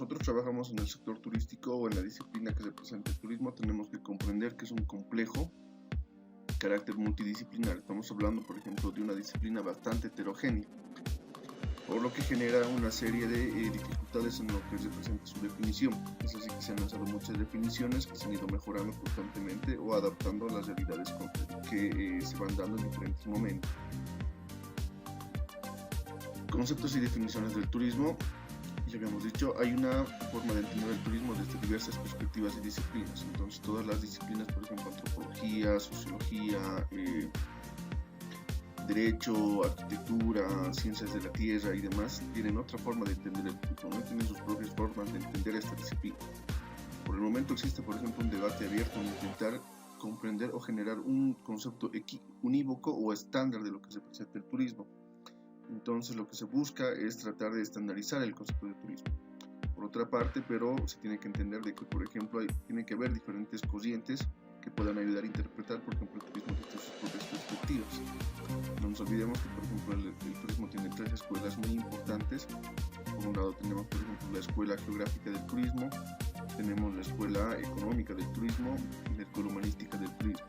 nosotros trabajamos en el sector turístico o en la disciplina que representa el turismo, tenemos que comprender que es un complejo carácter multidisciplinar. Estamos hablando, por ejemplo, de una disciplina bastante heterogénea, por lo que genera una serie de dificultades en lo que representa su definición. Es así que se han lanzado muchas definiciones que se han ido mejorando constantemente o adaptando a las realidades que se van dando en diferentes momentos. Conceptos y definiciones del turismo. Ya habíamos dicho, hay una forma de entender el turismo desde diversas perspectivas y disciplinas. Entonces todas las disciplinas, por ejemplo, antropología, sociología, derecho, arquitectura, ciencias de la tierra y demás, tienen otra forma de entender el turismo, ¿no? Tienen sus propias formas de entender esta disciplina. Por el momento existe, por ejemplo, un debate abierto en intentar comprender o generar un concepto unívoco o estándar de lo que se presenta el turismo. Entonces lo que se busca es tratar de estandarizar el concepto de turismo. Por otra parte, pero se tiene que entender de que, por ejemplo, tiene que haber diferentes corrientes que puedan ayudar a interpretar, por ejemplo, el turismo desde sus propias perspectivas. No nos olvidemos que, por ejemplo, el turismo tiene tres escuelas muy importantes. Por un lado tenemos, por ejemplo, la escuela geográfica del turismo, tenemos la escuela económica del turismo y la escuela humanística del turismo.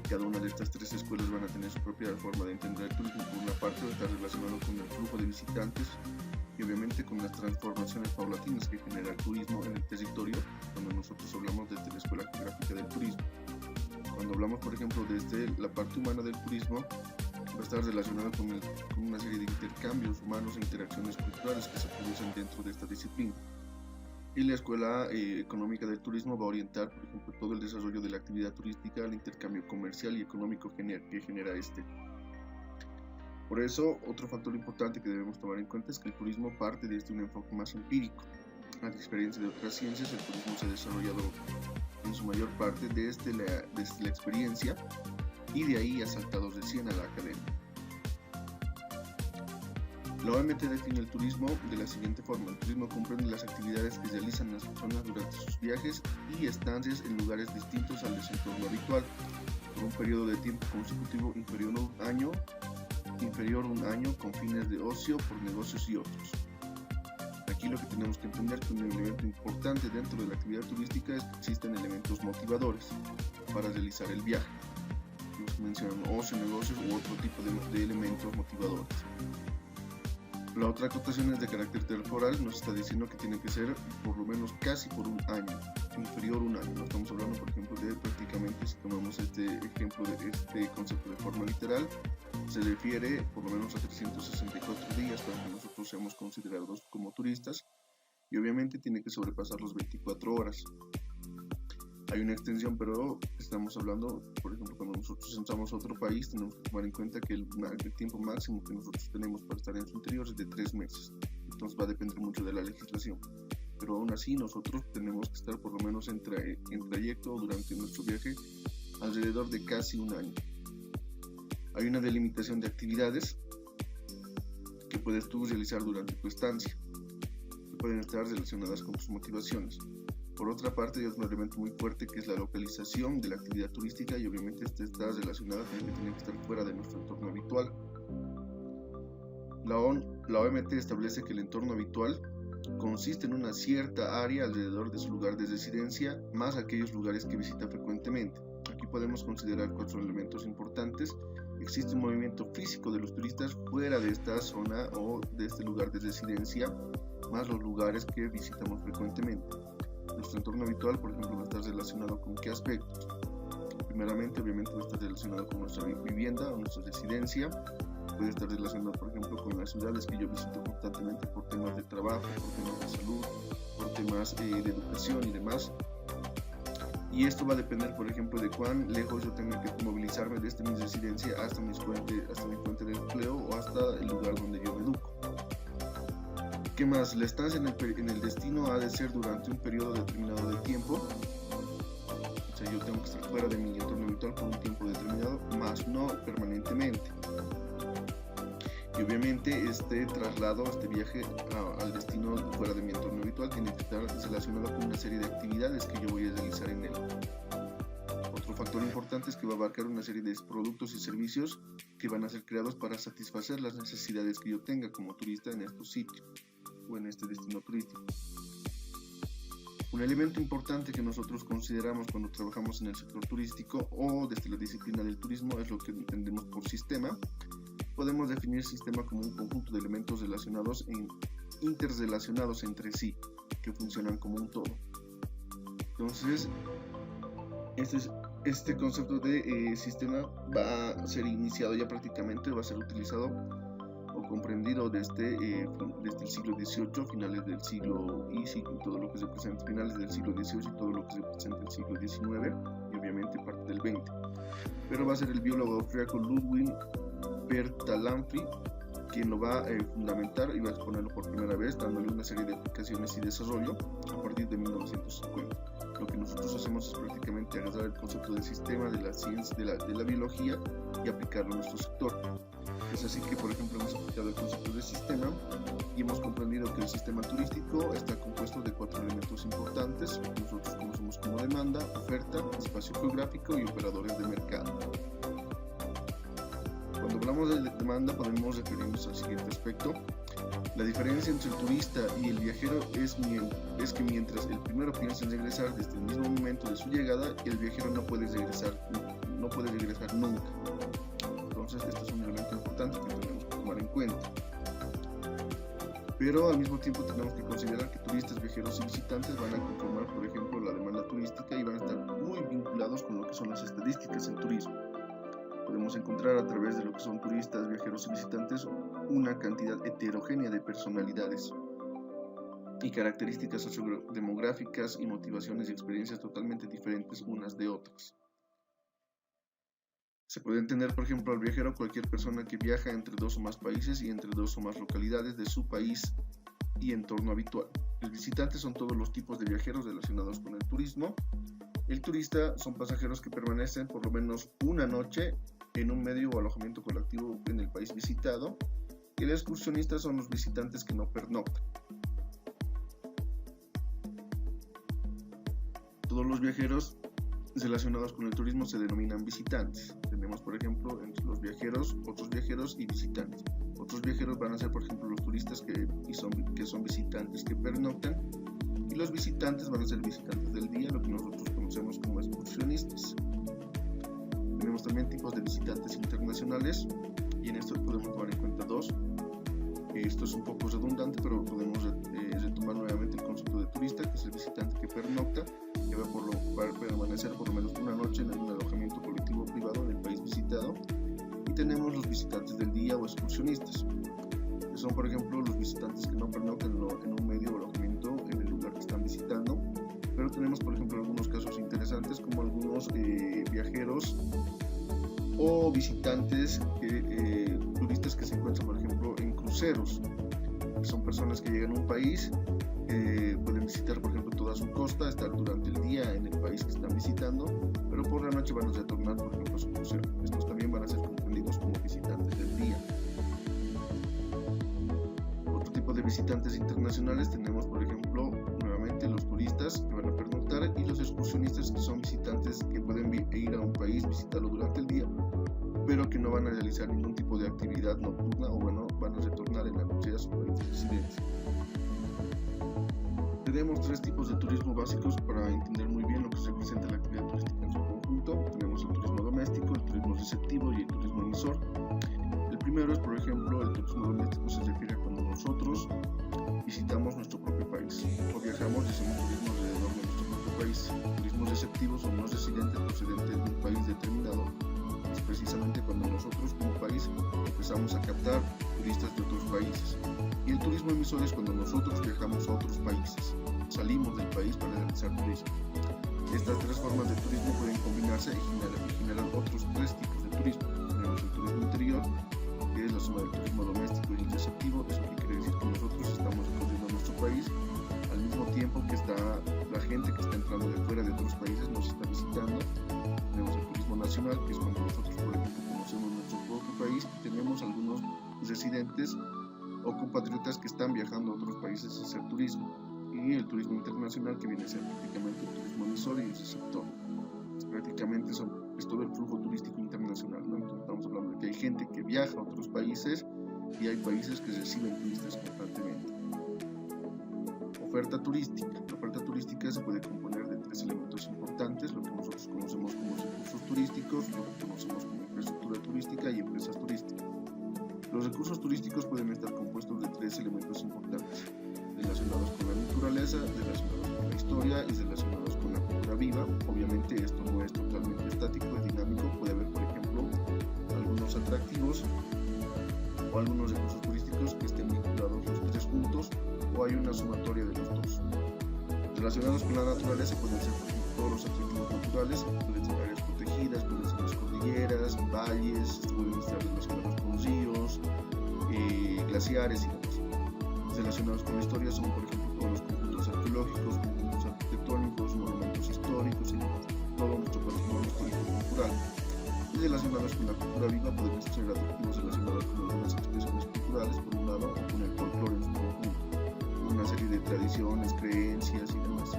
Cada una de estas tres escuelas van a tener su propia forma de entender el turismo. Por una parte va a estar relacionado con el flujo de visitantes y obviamente con las transformaciones paulatinas que genera el turismo en el territorio, cuando nosotros hablamos desde la escuela geográfica del turismo. Cuando hablamos, por ejemplo, desde la parte humana del turismo, va a estar relacionado con una serie de intercambios humanos e interacciones culturales que se producen dentro de esta disciplina. Y la escuela económica del turismo va a orientar, por ejemplo, todo el desarrollo de la actividad turística, el intercambio comercial y económico que genera este. Por eso, otro factor importante que debemos tomar en cuenta es que el turismo parte desde un enfoque más empírico. A diferencia de otras ciencias, el turismo se ha desarrollado en su mayor parte desde la experiencia y de ahí ha saltado recién a la academia. La OMT define el turismo de la siguiente forma: el turismo comprende las actividades que realizan las personas durante sus viajes y estancias en lugares distintos al de su entorno habitual, por un periodo de tiempo consecutivo inferior a un año con fines de ocio, por negocios y otros. Aquí lo que tenemos que entender es que un elemento importante dentro de la actividad turística es que existen elementos motivadores para realizar el viaje. Nos mencionan ocio, negocios u otro tipo de elementos motivadores. La otra acotación es de carácter temporal, nos está diciendo que tiene que ser por lo menos casi por un año, inferior a un año. No estamos hablando, por ejemplo, de prácticamente, si tomamos este ejemplo de este concepto de forma literal, se refiere por lo menos a 364 días para que nosotros seamos considerados como turistas, y obviamente tiene que sobrepasar los 24 horas. Hay una extensión, pero estamos hablando, por ejemplo, cuando nosotros entramos a otro país, tenemos que tomar en cuenta que el tiempo máximo que nosotros tenemos para estar en su interior es de 3 meses. Entonces va a depender mucho de la legislación. Pero aún así nosotros tenemos que estar por lo menos en trayecto durante nuestro viaje alrededor de casi un año. Hay una delimitación de actividades que puedes tú realizar durante tu estancia, que pueden estar relacionadas con tus motivaciones. Por otra parte, hay otro elemento muy fuerte que es la localización de la actividad turística, y obviamente esta está relacionada con que tiene que estar fuera de nuestro entorno habitual. La OMT establece que el entorno habitual consiste en una cierta área alrededor de su lugar de residencia, más aquellos lugares que visita frecuentemente. Aquí podemos considerar 4 elementos importantes. Existe un movimiento físico de los turistas fuera de esta zona o de este lugar de residencia, más los lugares que visitamos frecuentemente. Nuestro entorno habitual, por ejemplo, va a estar relacionado con qué aspectos. Primeramente, obviamente, va a estar relacionado con nuestra vivienda o nuestra residencia. Puede estar relacionado, por ejemplo, con las ciudades que yo visito constantemente por temas de trabajo, por temas de salud, por temas de educación y demás. Y esto va a depender, por ejemplo, de cuán lejos yo tenga que movilizarme desde mi residencia hasta mi fuente de empleo o hasta el lugar donde yo me educo. ¿Qué más? La estancia en el destino ha de ser durante un periodo determinado de tiempo. O sea, yo tengo que estar fuera de mi entorno habitual por un tiempo determinado, más no permanentemente. Y obviamente este traslado, este viaje al destino fuera de mi entorno habitual tiene que estar relacionado con una serie de actividades que yo voy a realizar en él. Otro factor importante es que va a abarcar una serie de productos y servicios que van a ser creados para satisfacer las necesidades que yo tenga como turista en estos sitios. o en este destino turístico. Un elemento importante que nosotros consideramos cuando trabajamos en el sector turístico o desde la disciplina del turismo es lo que entendemos por sistema. Podemos definir sistema como un conjunto de elementos interrelacionados entre sí, que funcionan como un todo. Entonces, este concepto de sistema va a ser iniciado ya prácticamente, va a ser utilizado o comprendido desde el siglo XVIII, finales del siglo y todo lo que se presenta finales del siglo XVIII y todo lo que se presenta en el siglo XIX y obviamente parte del XX. Pero va a ser el biólogo austríaco Ludwig Bertalanffy quien lo va a fundamentar y va a exponerlo por primera vez, dándole una serie de aplicaciones y desarrollo a partir de 1950. Lo que nosotros hacemos es prácticamente agarrar el concepto de sistema de la ciencia, de la biología y aplicarlo a nuestro sector. Es así que, por ejemplo, hemos aplicado el concepto de sistema y hemos comprendido que el sistema turístico está compuesto de 4 elementos importantes, que nosotros conocemos como demanda, oferta, espacio geográfico y operadores de mercado. Cuando hablamos de demanda podemos referirnos al siguiente aspecto. La diferencia entre el turista y el viajero es que mientras el primero piensa en regresar desde el mismo momento de su llegada, el viajero no puede regresar nunca. Entonces este es un elemento importante que tenemos que tomar en cuenta. Pero al mismo tiempo tenemos que considerar que turistas, viajeros y visitantes van a conformar, por ejemplo, la demanda turística y van a estar muy vinculados con lo que son las estadísticas en turismo. Podemos encontrar a través de lo que son turistas, viajeros y visitantes una cantidad heterogénea de personalidades y características sociodemográficas y motivaciones y experiencias totalmente diferentes unas de otras. Se puede entender, por ejemplo, al viajero cualquier persona que viaja entre 2 o más países y entre 2 o más localidades de su país y entorno habitual. El visitante son todos los tipos de viajeros relacionados con el turismo. El turista son pasajeros que permanecen por lo menos una noche en un medio o alojamiento colectivo en el país visitado, y el excursionista son los visitantes que no pernoctan. Todos los viajeros relacionados con el turismo se denominan visitantes. Tenemos, por ejemplo, entre los viajeros, otros viajeros y visitantes. Otros viajeros van a ser, por ejemplo, los turistas que son visitantes que pernoctan, y los visitantes van a ser visitantes del día, lo que nosotros conocemos como excursionistas. Tenemos también tipos de visitantes internacionales, y en esto podemos tomar en cuenta 2. Esto es un poco redundante, pero podemos retomar nuevamente el concepto de turista, que es el visitante que pernocta, que va a permanecer por lo menos una noche en un alojamiento colectivo privado en el país visitado. Y tenemos los visitantes del día o excursionistas, que son, por ejemplo, los visitantes que no pernoctan en un medio o alojamiento en el lugar que están visitando. Pero tenemos, por ejemplo, algunos casos interesantes, como algunos viajeros o visitantes, turistas que se encuentran, por ejemplo, en cruceros, que son personas que llegan a un país, pueden visitar, por ejemplo, toda su costa, estar durante el día en el país que están visitando, pero por la noche van a retornar, por ejemplo, a su crucero. Estos también van a ser comprendidos como visitantes del día. Otro tipo de visitantes internacionales tenemos, por ejemplo, nuevamente los turistas que van a pernoctar, y los excursionistas, que son visitantes que pueden ir a un país, visitarlo durante el día, pero que no van a realizar ningún tipo de actividad nocturna, o bueno, van a retornar en la noche a su país de residencia. Tenemos 3 tipos de turismo básicos para entender muy bien lo que representa la actividad turística en su conjunto. Tenemos el turismo doméstico, el turismo receptivo y el turismo emisor. El primero es, por ejemplo, el turismo doméstico se refiere a cuando nosotros visitamos nuestro propio país o viajamos y hacemos turismo alrededor de nuestro propio país. Turismos receptivos son los residentes procedentes de un país determinado. Es precisamente cuando nosotros como país empezamos a captar turistas de otros países. Y el turismo emisor es cuando nosotros viajamos a otros países, salimos del país para realizar turismo. Estas 3 formas de turismo pueden combinarse y generar otros 3 tipos de turismo. Tenemos el turismo interior, que es la suma del turismo doméstico y el receptivo. Eso quiere decir que nosotros estamos recorriendo nuestro país al mismo tiempo que está la gente que está entrando de fuera de otros países nos está visitando. Tenemos el turismo nacional, que es cuando nosotros, por ejemplo, conocemos nuestro propio país y tenemos algunos residentes o compatriotas que están viajando a otros países a hacer turismo. Y el turismo internacional, que viene a ser prácticamente el turismo emisor y el receptor. Prácticamente es todo el flujo turístico internacional, ¿no? Entonces estamos hablando de que hay gente que viaja a otros países y hay países que reciben turistas constantemente. oferta turística. La oferta turística se puede componer de 3 elementos importantes: lo que nosotros conocemos como recursos turísticos, lo que conocemos como infraestructura turística y empresas turísticas. Los recursos turísticos pueden estar compuestos de 3 elementos importantes, relacionados con la naturaleza, relacionados con la historia y relacionados con la cultura viva. Obviamente esto no es totalmente estático, es dinámico. Puede haber, por ejemplo, algunos atractivos o algunos recursos turísticos que estén vinculados los 3 juntos, o hay una sumatoria de los 2. Relacionados con la naturaleza pueden ser, por ejemplo, todos los atractivos naturales, pueden ser áreas protegidas, pueden ser las cordilleras, valles, pueden estar relacionados con ríos, glaciares y demás. Relacionados con la historia son, por ejemplo, todos los conjuntos arqueológicos, conjuntos arquitectónicos, monumentos históricos y demás, todo nuestro patrimonio histórico-cultural. Y relacionados con la cultura viva pueden ser atractivos relacionados con algunas expresiones culturales, por un lado, o con el folclore en su conjunto, una serie de tradiciones, creencias y demás.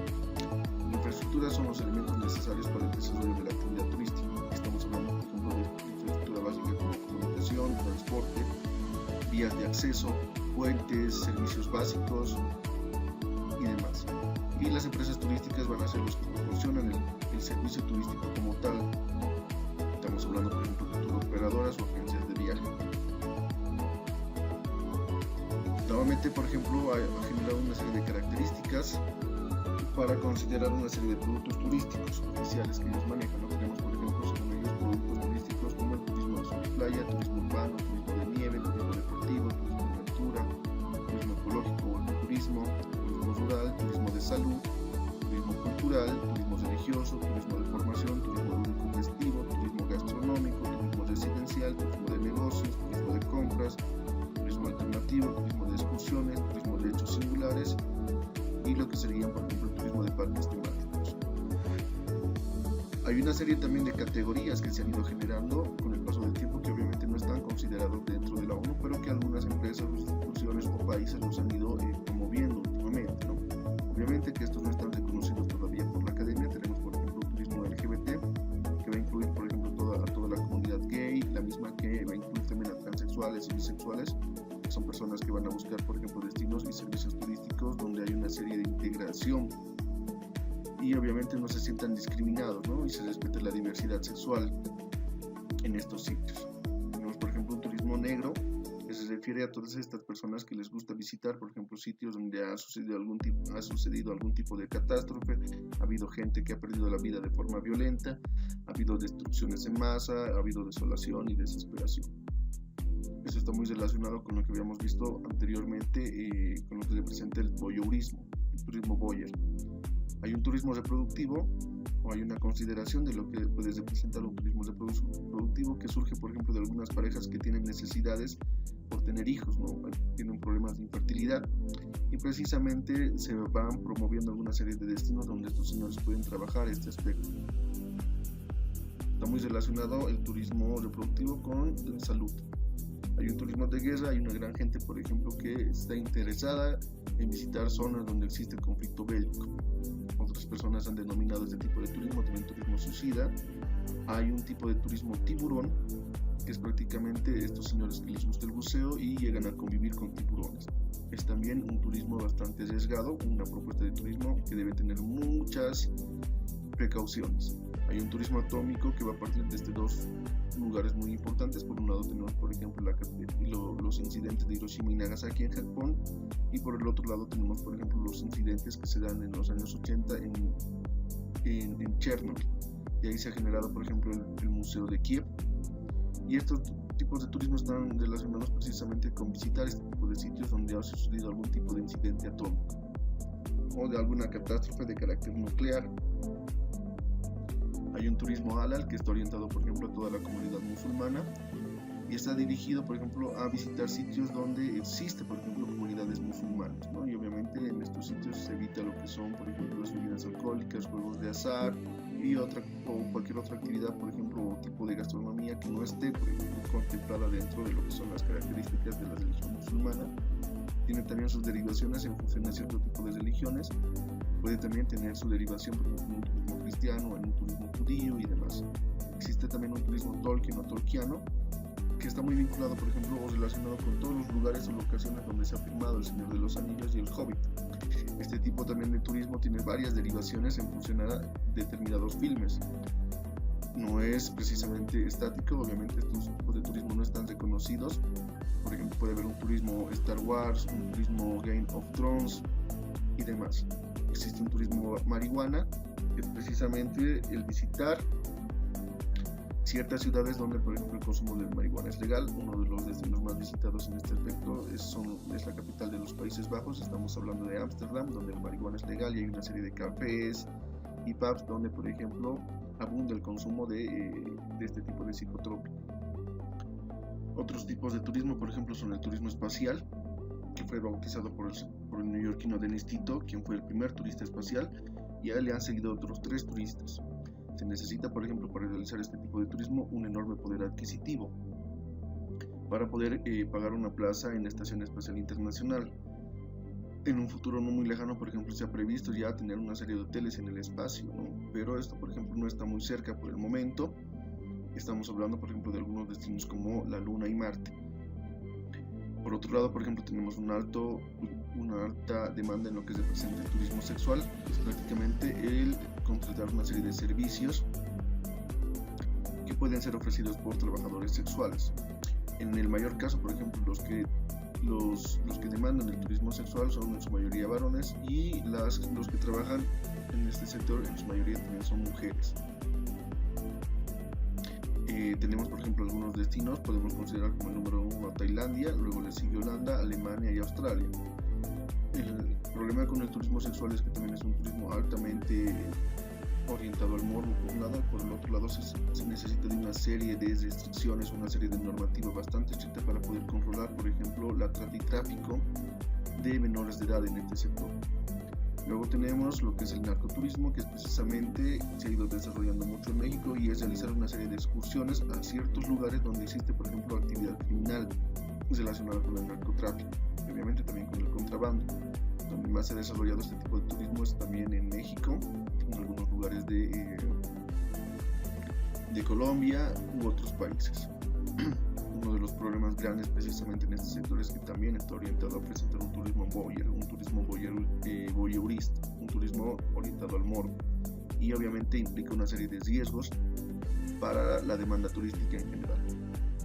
La infraestructura son los elementos necesarios para el desarrollo de la actividad turística. Estamos hablando, por ejemplo, de infraestructura básica como comunicación, transporte, vías de acceso, puentes, servicios básicos y demás. Y las empresas turísticas van a ser los que proporcionan el servicio turístico como tal. Estamos hablando, por ejemplo, de turoperadoras o agencias de viaje. Nuevamente, por ejemplo, ha generado una serie de características para considerar una serie de productos turísticos oficiales que ellos manejan. ¿No? Tenemos, por ejemplo, según ellos, productos turísticos como el turismo de sol y playa, turismo urbano, turismo de nieve, turismo deportivo, turismo de aventura, turismo ecológico o ecoturismo, turismo rural, turismo de salud, turismo cultural, turismo religioso, turismo de formación, turismo lúdico festivo, turismo gastronómico, turismo residencial, turismo de negocios, turismo de compras, turismo alternativo, turismo de excursiones, turismo de hechos singulares y lo que serían, por ejemplo, el turismo de parques temáticos. Hay una serie también de categorías que se han ido generando con el paso del tiempo, que obviamente no están considerados dentro de la ONU, pero que algunas empresas, instituciones o países los han ido promoviendo últimamente, ¿no? Obviamente que estos no están reconocidos todavía por la academia. Tenemos, por ejemplo, el turismo LGBT, que va a incluir, por ejemplo, a toda la comunidad gay, la misma que va a incluir también a transexuales y bisexuales, que son personas que van a buscar, por ejemplo, destinos y servicios turísticos donde hay una serie de integración y obviamente no se sientan discriminados, ¿no? Y se respete la diversidad sexual en estos sitios. Tenemos, por ejemplo, un turismo negro, que se refiere a todas estas personas que les gusta visitar, por ejemplo, sitios donde ha sucedido algún tipo de catástrofe, ha habido gente que ha perdido la vida de forma violenta, ha habido destrucciones en masa, ha habido desolación y desesperación. Eso está muy relacionado con lo que habíamos visto anteriormente, con lo que representa el voyeurismo, el turismo voyeur. Hay un turismo reproductivo, o hay una consideración de lo que puede representar un turismo reproductivo, que surge, por ejemplo, de algunas parejas que tienen necesidades por tener hijos, ¿no? Tienen problemas de infertilidad, y precisamente se van promoviendo alguna serie de destinos donde estos señores pueden trabajar este aspecto. Está muy relacionado el turismo reproductivo con la salud. Hay un turismo de guerra, hay una gran gente, por ejemplo, que está interesada en visitar zonas donde existe conflicto bélico. Otras personas han denominado este tipo de turismo también turismo suicida. Hay un tipo de turismo tiburón, que es prácticamente estos señores que les gusta el buceo y llegan a convivir con tiburones. Es también un turismo bastante arriesgado, una propuesta de turismo que debe tener muchas precauciones. Hay un turismo atómico que va a partir de dos lugares muy importantes. Por un lado tenemos, por ejemplo, los incidentes de Hiroshima y Nagasaki en Japón, y por el otro lado tenemos, por ejemplo, los incidentes que se dan en los años 80 en Chernobyl. Y ahí se ha generado, por ejemplo, el Museo de Kiev. Y estos tipos de turismo están relacionados precisamente con visitar este tipo de sitios donde ha sucedido algún tipo de incidente atómico o de alguna catástrofe de carácter nuclear. Hay un turismo halal que está orientado, por ejemplo, a toda la comunidad musulmana y está dirigido, por ejemplo, a visitar sitios donde existe, por ejemplo, comunidades musulmanas, ¿no? Y obviamente en estos sitios se evita lo que son, por ejemplo, las bebidas alcohólicas, juegos de azar y cualquier otra actividad, por ejemplo, o tipo de gastronomía que no esté, por ejemplo, contemplada dentro de lo que son las características de la religión musulmana. Tiene también sus derivaciones en función a cierto tipo de religiones. Puede también tener su derivación, por ejemplo, en un turismo cristiano, en un turismo judío y demás. Existe también un turismo Tolkien o tolkiano, que está muy vinculado, por ejemplo, o relacionado con todos los lugares o locaciones donde se ha filmado El Señor de los Anillos y El Hobbit. Este tipo también de turismo tiene varias derivaciones en función a determinados filmes. No es precisamente estático, obviamente estos tipos de turismo no están reconocidos. Por ejemplo, puede haber un turismo Star Wars, un turismo Game of Thrones y demás. Existe un turismo marihuana, que es precisamente el visitar ciertas ciudades donde, por ejemplo, el consumo de marihuana es legal. Uno de los destinos más visitados en este aspecto es la capital de los Países Bajos. Estamos hablando de Ámsterdam, donde la marihuana es legal y hay una serie de cafés y pubs donde, por ejemplo, abunda el consumo de este tipo de psicotrópico. Otros tipos de turismo, por ejemplo, son el turismo espacial, que fue bautizado por el neoyorquino Dennis Tito, quien fue el primer turista espacial, y a él le han seguido otros 3 turistas. Se necesita, por ejemplo, para realizar este tipo de turismo, un enorme poder adquisitivo para poder pagar una plaza en la Estación Espacial Internacional. En un futuro no muy lejano, por ejemplo, se ha previsto ya tener una serie de hoteles en el espacio, ¿no? Pero esto, por ejemplo, no está muy cerca por el momento. Estamos hablando, por ejemplo, de algunos destinos como la Luna y Marte. Por otro lado, por ejemplo, tenemos una alta demanda en lo que se presenta el turismo sexual, que es prácticamente el contratar una serie de servicios que pueden ser ofrecidos por trabajadores sexuales. En el mayor caso, por ejemplo, los que demandan el turismo sexual son en su mayoría varones, y los que trabajan en este sector en su mayoría también son mujeres. Tenemos, por ejemplo, algunos destinos. Podemos considerar como el número 1 a Tailandia, luego le sigue Holanda, Alemania y Australia. El problema con el turismo sexual es que también es un turismo altamente orientado al morbo por un lado. Por el otro lado se necesita de una serie de restricciones, una serie de normativa bastante estricta para poder controlar, por ejemplo, la trata y tráfico de menores de edad en este sector. Luego tenemos lo que es el narcoturismo, que es precisamente se ha ido desarrollando mucho en México, y es realizar una serie de excursiones a ciertos lugares donde existe, por ejemplo, actividad criminal relacionada con el narcotráfico, y obviamente también con el contrabando. Donde más se ha desarrollado este tipo de turismo es también en México, en algunos lugares de Colombia u otros países. Uno de los problemas grandes precisamente en este sector es que también está orientado a presentar un turismo voyeurista, un turismo orientado al morbo, y obviamente implica una serie de riesgos para la demanda turística en general.